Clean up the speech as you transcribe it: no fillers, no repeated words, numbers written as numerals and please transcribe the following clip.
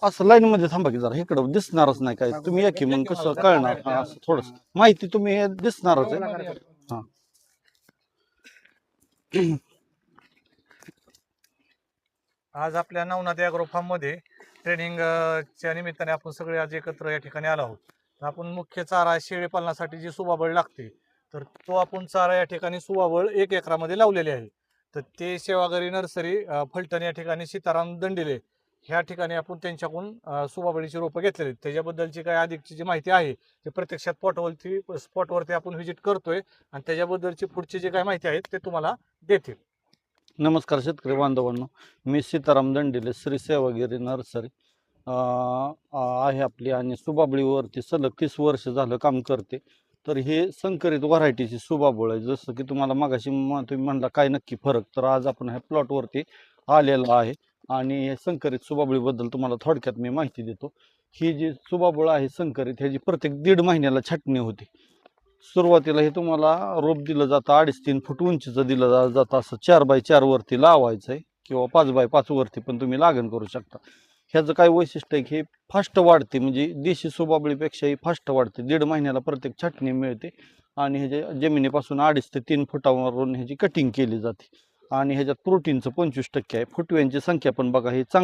असं लाईन मध्ये थांबा की जरा इकडं दिसणारच नाही काय तुम्ही या की मग कसं कळणार हा असं थोडस माहिती तुम्ही हे दिसणारच आहे हा आज आपल्या नवनाथ ॲग्रो फार्म मध्ये ट्रेनिंग च्या निमित्ताने आपण सगळे आज एकत्र या ठिकाणी आलो आहोत. तर आपण मुख्य चारा शेळी पालनासाठी जी सुबाबळ लागते तर तो आपण चारा या ठिकाणी सुबाबळ 1 एकरामध्ये लावलेले आहे. तर ते सेवागरी नर्सरी फलटण या ठिकाणी सीताराम दंडिले ह्या ठिकाणी आपण त्यांच्याकडून सुबाबळीची रोपं घेतलेली आहेत. त्याच्याबद्दलची काय अधिकची जी माहिती आहे ते प्रत्यक्षात स्पॉटवरती आपण व्हिजिट करतोय आणि त्याच्याबद्दलची पुढची जी काय माहिती आहे ते तुम्हाला देतील. नमस्कार शेतकरी बांधवांनो मी सीताराम दंडिले श्री सेवागिरी नर्सरी आहे आपली आणि सुबाबळीवरती सलग 30 वर्ष झालं काम करते. तर हे संकरित व्हरायटीची सुबाबळ आहे. जसं की तुम्हाला मगाशी तुम्ही म्हणला काय नक्की फरक, तर आज आपण ह्या प्लॉटवरती आलेलो आहे आणि हे संकरित सुबाबळीबद्दल तुम्हाला थोडक्यात मी माहिती देतो. ही जी सुबाबळ आहे संकरित ह्याची प्रत्येक 1.5 महिन्याला छाटणी होते. सुरुवातीला हे तुम्हाला रोप दिलं जातं 2.5-3 फूट उंचीचं दिलं जातं. असं 4x4 वरती लावायचं आहे किंवा 5x5 वरती पण तुम्ही लागण करू शकता. ह्याचं काय वैशिष्ट्य आहे की हे फास्ट वाढते, म्हणजे देशी सुबाबळीपेक्षाही फास्ट वाढते. 1.5 महिन्याला प्रत्येक छाटणी मिळते आणि ह्याच्या जमिनीपासून 2.5 ते 3 फुटावरून ह्याची कटिंग केली जाते आणि ह्याच्यात प्रोटीनचं 25% आहे. फुटव्यांची संख्या पण बघा ही चांगली